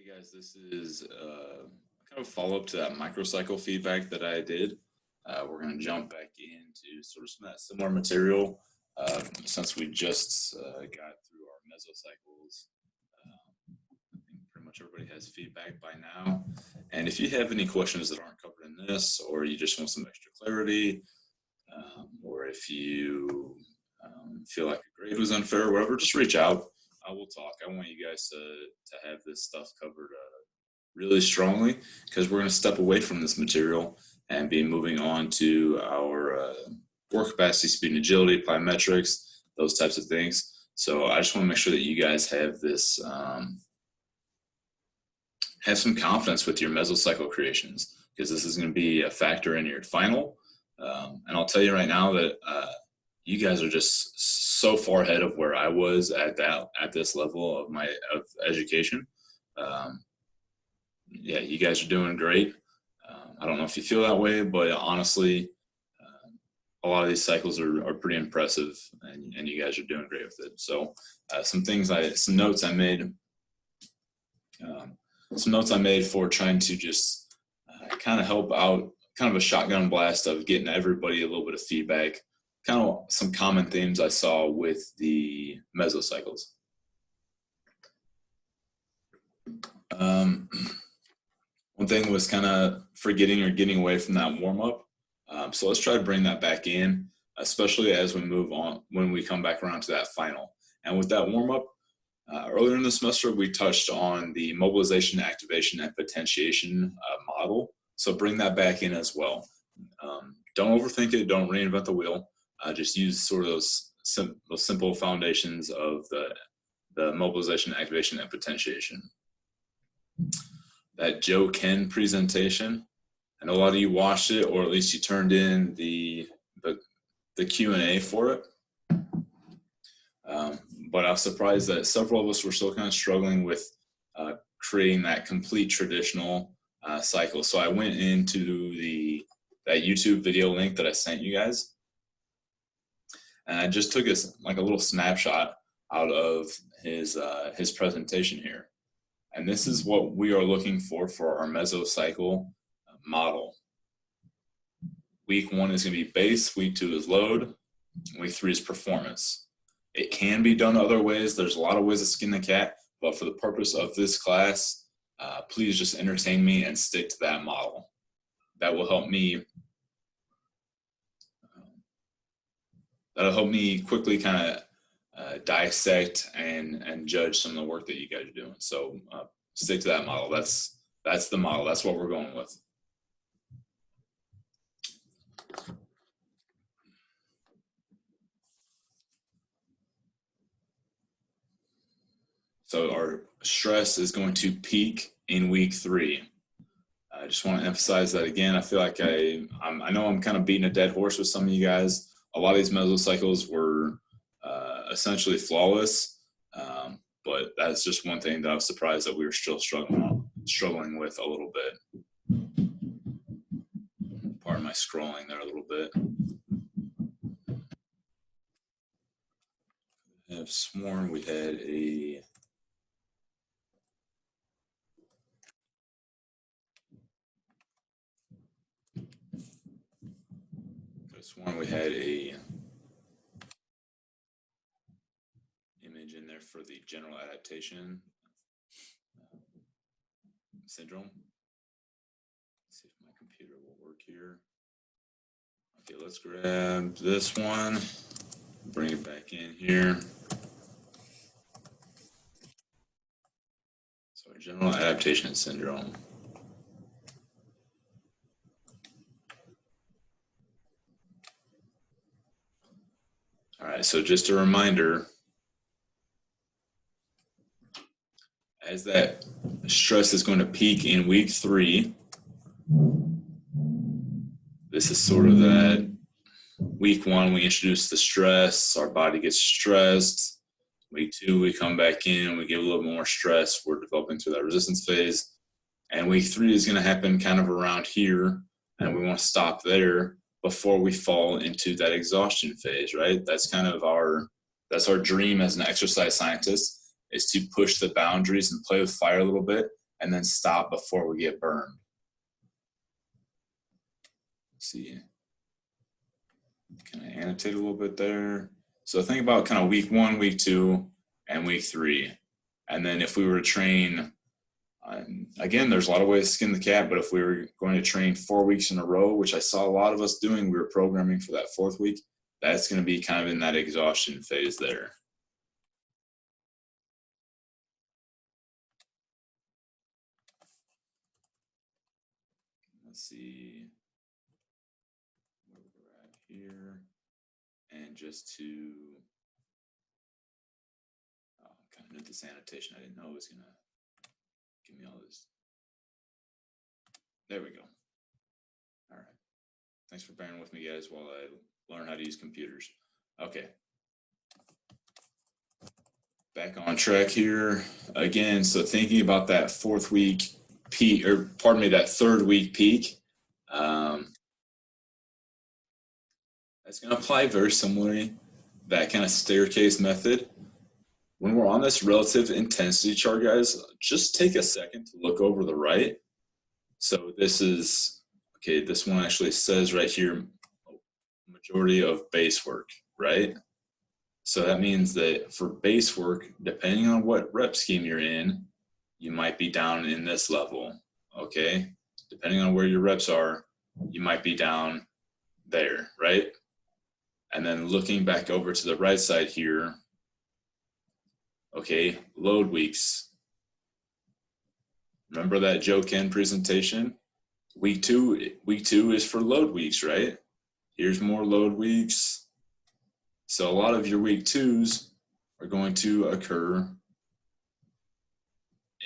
Hey guys, this is kind of a follow-up to that microcycle feedback that I did. We're going to jump back into sort of some of that similar material since we just got through our mesocycles. I think pretty much everybody has feedback by now. And if you have any questions that aren't covered in this, or you just want some extra clarity, or if you feel like a grade was unfair or whatever, just reach out. We'll talk. I want you guys to have this stuff covered really strongly, because we're going to step away from this material and be moving on to our work capacity, speed and agility, plyometrics, those types of things. So I just want to make sure that you guys have this, have some confidence with your mesocycle creations, because this is going to be a factor in your final. And I'll tell you right now that you guys are just so far ahead of where I was at this level of education. Yeah, you guys are doing great. I don't know if you feel that way, but honestly, a lot of these cycles are pretty impressive, and you guys are doing great with it. So some notes I made for trying to just kind of help out, kind of a shotgun blast of getting everybody a little bit of feedback. Kind of some common themes I saw with the mesocycles. One thing was kind of forgetting or getting away from that warm-up. So let's try to bring that back in, especially as we move on, when we come back around to that final. And with that warm-up, earlier in the semester, we touched on the mobilization, activation, and potentiation model. So bring that back in as well. Don't overthink it. Don't reinvent the wheel. Just use sort of those simple foundations of the mobilization, activation, and potentiation. That Joe Ken presentation, I know a lot of you watched it, or at least you turned in the Q&A for it. But I was surprised that several of us were still kind of struggling with creating that complete traditional cycle. So I went into that YouTube video link that I sent you guys, and I just took a little snapshot out of his presentation here. And this is what we are looking for our mesocycle model. Week 1 is going to be base, week 2 is load, week 3 is performance. It can be done other ways. There's a lot of ways to skin the cat, but for the purpose of this class, please just entertain me and stick to that model. That will help me. That'll help me quickly kind of dissect and judge some of the work that you guys are doing. So stick to that model. That's the model. That's what we're going with. So our stress is going to peak in week 3. I just want to emphasize that again. I feel like I know I'm kind of beating a dead horse with some of you guys. A lot of these mesocycles were essentially flawless, but that's just one thing that I was surprised that we were still struggling with a little bit. Pardon my scrolling there a little bit. I have sworn we had a image in there for the general adaptation syndrome. Let's see if my computer will work here. Okay, let's grab this one, bring it back in here. So general adaptation syndrome. All right, so just a reminder, as that stress is going to peak in week 3, this is sort of that week 1, we introduce the stress, our body gets stressed. Week 2, we come back in, we give a little more stress, we're developing through that resistance phase. And week 3 is going to happen kind of around here, and we want to stop there before we fall into that exhaustion phase, right? That's kind of our dream as an exercise scientist, is to push the boundaries and play with fire a little bit and then stop before we get burned. Let's see, can I annotate a little bit there? So think about kind of week 1, week 2, and week 3. And then if we were to train, again, there's a lot of ways to skin the cat, but if we were going to train 4 weeks in a row, which I saw a lot of us doing, we were programming for that 4th week, that's going to be kind of in that exhaustion phase there. Let's see where we're at here. And just to kind of did this annotation, I didn't know it was going to give me all this. There we go. All right. Thanks for bearing with me, guys, while I learn how to use computers. Okay. Back on track here again. So thinking about that 4th week peak, or pardon me, that 3rd week peak, that's going to apply very similarly, that kind of staircase method. When we're on this relative intensity chart, guys, just take a second to look over the right. So this is, okay, this one actually says right here, majority of base work, right? So that means that for base work, depending on what rep scheme you're in, you might be down in this level, okay? Depending on where your reps are, you might be down there, right? And then looking back over to the right side here, okay, load weeks. Remember that Joe Ken presentation? Week two is for load weeks, right? Here's more load weeks. So a lot of your week 2s are going to occur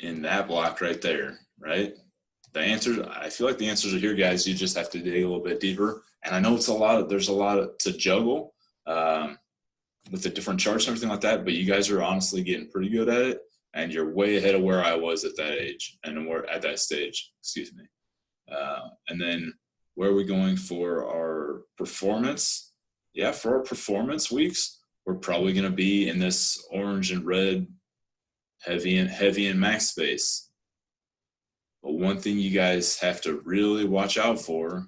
in that block right there, right? The answers, I feel like the answers are here, guys. You just have to dig a little bit deeper. And I know it's there's a lot to juggle with the different charts and everything like that, but you guys are honestly getting pretty good at it. And you're way ahead of where I was at that age and we're at that stage, excuse me. And then where are we going for our performance? Yeah, for our performance weeks, we're probably going to be in this orange and red heavy and max space. But one thing you guys have to really watch out for,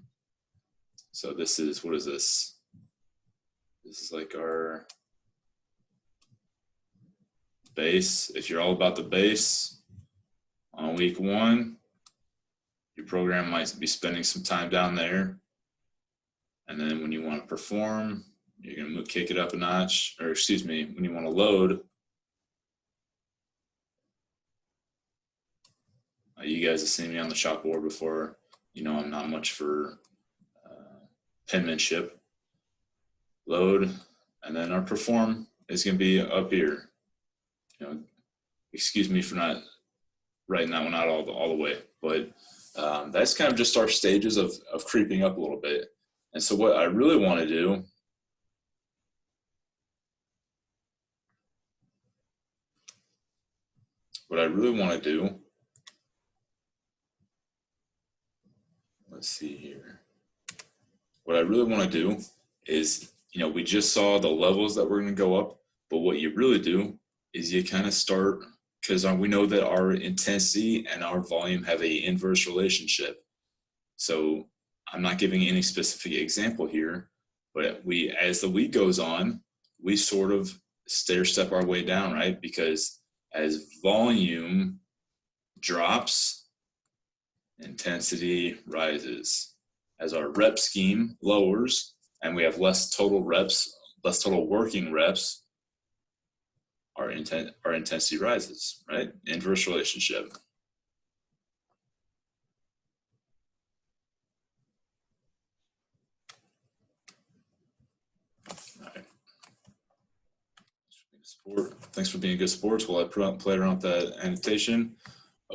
so this is, what is this? This is like our base. If you're all about the base on week 1, your program might be spending some time down there. And then when you want to perform, you're going to kick it up a notch, or excuse me, when you want to load, you guys have seen me on the chalkboard before. You know I'm not much for penmanship. Load, and then our perform is going to be up here. You know, excuse me for not writing that one out all the way, but that's kind of just our stages of creeping up a little bit. And so what I really want to do, let's see here. What I really want to do is, you know, we just saw the levels that we're going to go up, but what you really do is you kind of start, because we know that our intensity and our volume have a inverse relationship. So I'm not giving any specific example here, but as the week goes on, we sort of stair step our way down, right? Because as volume drops, intensity rises. As our rep scheme lowers and we have less total reps, less total working reps, our intensity rises, right? Inverse relationship. All right. Thanks for being a good sports. While I play around with that annotation.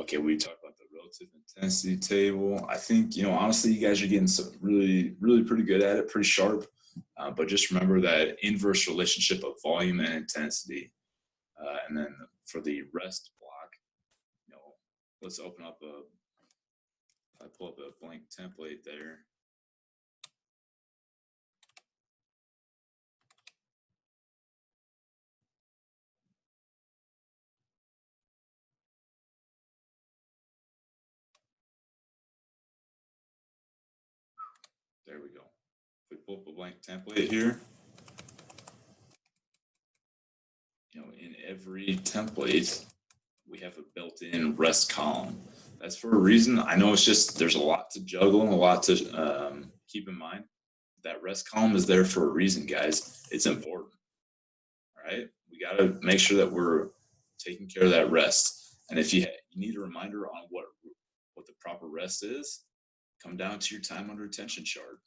Okay, we talked about the relative intensity table. I think, you know, honestly, you guys are getting some really pretty good at it, pretty sharp. But just remember that inverse relationship of volume and intensity. And then for the rest block, you know, let's open up I pull up a blank template there. There we go. If we pull up a blank template here, in every template, we have a built-in rest column. That's for a reason. I know it's just, there's a lot to juggle and a lot to keep in mind. That rest column is there for a reason, guys. It's important. All right. We got to make sure that we're taking care of that rest. And if you need a reminder on what the proper rest is, come down to your time under attention chart.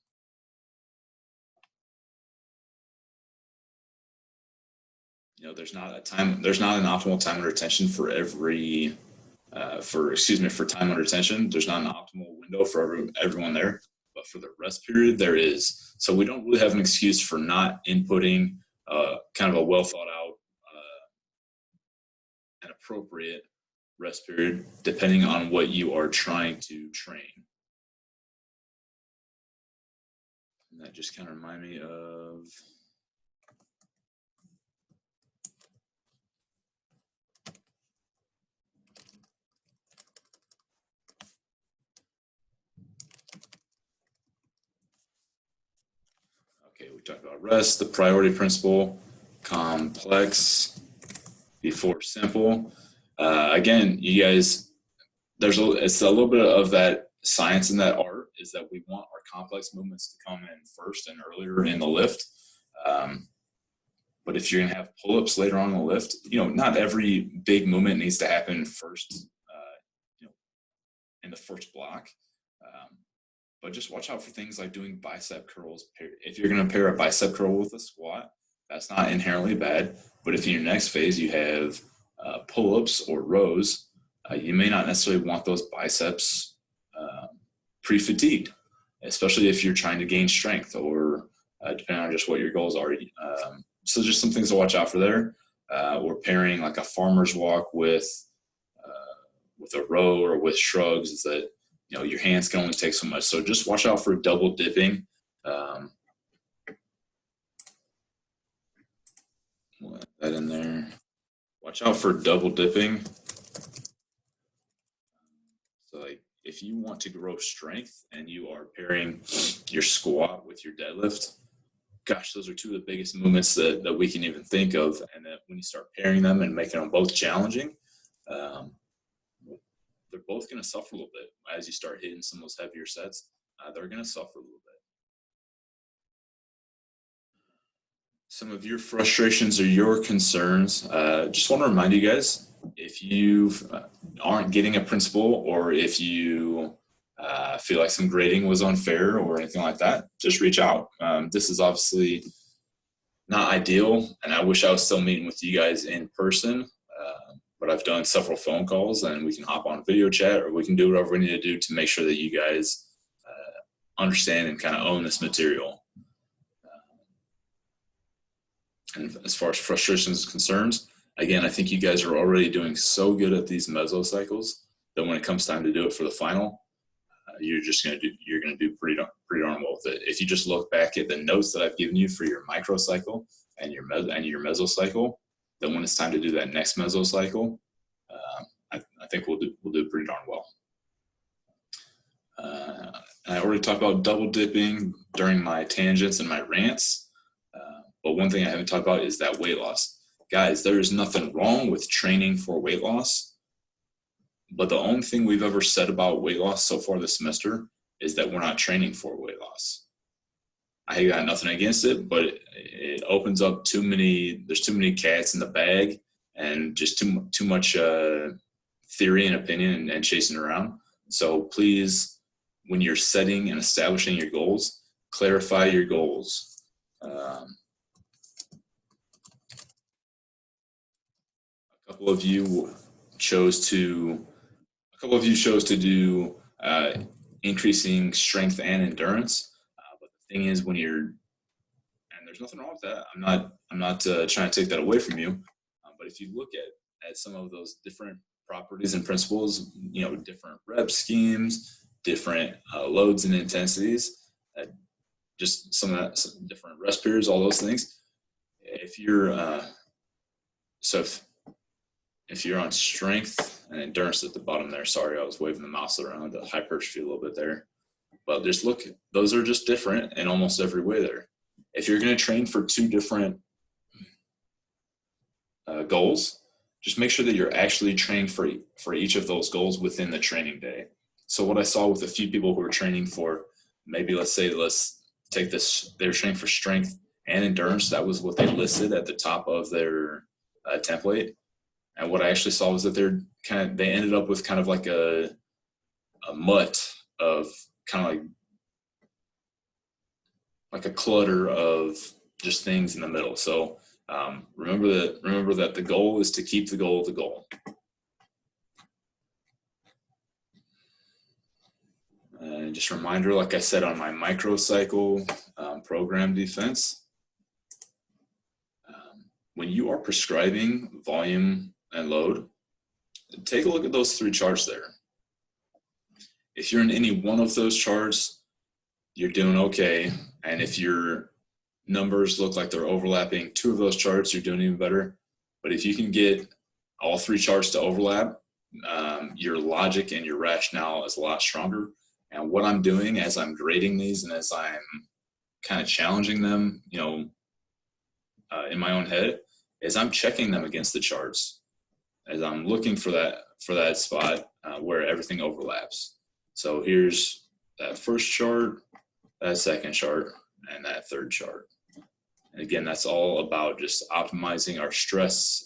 There's not an optimal time under attention for every for time under attention. There's not an optimal window for everyone there, but for the rest period there is. So we don't really have an excuse for not inputting kind of a well thought out and appropriate rest period depending on what you are trying to train. And that just kind of reminds me of we talked about rest, the priority principle, complex before simple. Again, you guys, it's a little bit of that science and that art is that we want our complex movements to come in first and earlier in the lift. But if you're going to have pull-ups later on in the lift, not every big movement needs to happen first, in the first block. But just watch out for things like doing bicep curls. If you're going to pair a bicep curl with a squat, that's not inherently bad. But if in your next phase you have pull-ups or rows, you may not necessarily want those biceps pre-fatigued, especially if you're trying to gain strength or depending on just what your goals are. So just some things to watch out for there. Or pairing like a farmer's walk with a row or with shrugs is that your hands can only take so much. So just watch out for double dipping. We'll add that in there. Watch out for double dipping. So like if you want to grow strength and you are pairing your squat with your deadlift, gosh, those are two of the biggest movements that we can even think of. And that when you start pairing them and making them both challenging, they're both going to suffer a little bit as you start hitting some of those heavier sets. They're going to suffer a little bit. Some of your frustrations or your concerns, just want to remind you guys, if you aren't getting a principal or if you feel like some grading was unfair or anything like that, just reach out. This is obviously not ideal, and I wish I was still meeting with you guys in person. But I've done several phone calls and we can hop on video chat or we can do whatever we need to do to make sure that you guys understand and kind of own this material. And as far as frustrations and concerns, again, I think you guys are already doing so good at these mesocycles that when it comes time to do it for the final, you're going to do pretty darn well with it. If you just look back at the notes that I've given you for your microcycle and your mesocycle, then when it's time to do that next mesocycle, I think we'll do pretty darn well. I already talked about double dipping during my tangents and my rants, but one thing I haven't talked about is that weight loss. Guys, there is nothing wrong with training for weight loss, but the only thing we've ever said about weight loss so far this semester is that we're not training for weight loss. I got nothing against it, but it opens up there's too many cats in the bag and just too much theory and opinion and chasing around. So please, when you're setting and establishing your goals, clarify your goals. A couple of you chose to do increasing strength and endurance. Thing is, and there's nothing wrong with that. I'm not trying to take that away from you. But if you look at some of those different properties and principles, different rep schemes, different loads and intensities, just some different rest periods, all those things. If you're if you're on strength and endurance at the bottom there, sorry, I was waving the mouse around the hypertrophy a little bit there. But just look, those are just different in almost every way there. If you're going to train for 2 different goals, just make sure that you're actually training for each of those goals within the training day. So what I saw with a few people who were training for, maybe let's take this, they were training for strength and endurance. That was what they listed at the top of their template. And what I actually saw was that they ended up with kind of like a mutt of kind of like a clutter of just things in the middle. So remember that the goal is to keep the goal the goal. Just a reminder, like I said on my microcycle program defense, when you are prescribing volume and load, take a look at those 3 charts there. If you're in any one of those charts, you're doing okay. And if your numbers look like they're overlapping 2 of those charts, you're doing even better. But if you can get all 3 charts to overlap, your logic and your rationale is a lot stronger. And what I'm doing as I'm grading these and as I'm kind of challenging them, in my own head, is I'm checking them against the charts as I'm looking for that spot where everything overlaps. So here's that first chart, that second chart, and that third chart. And again, that's all about just optimizing our stress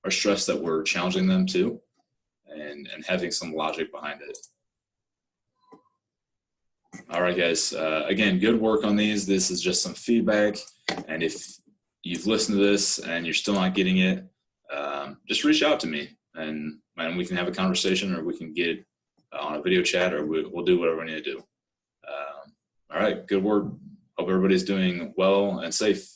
that we're challenging them to, and having some logic behind it. All right, guys. Again, good work on these. This is just some feedback. And if you've listened to this and you're still not getting it, just reach out to me, and we can have a conversation, or we can get on a video chat, or we'll do whatever we need to do. All right, good work. Hope everybody's doing well and safe.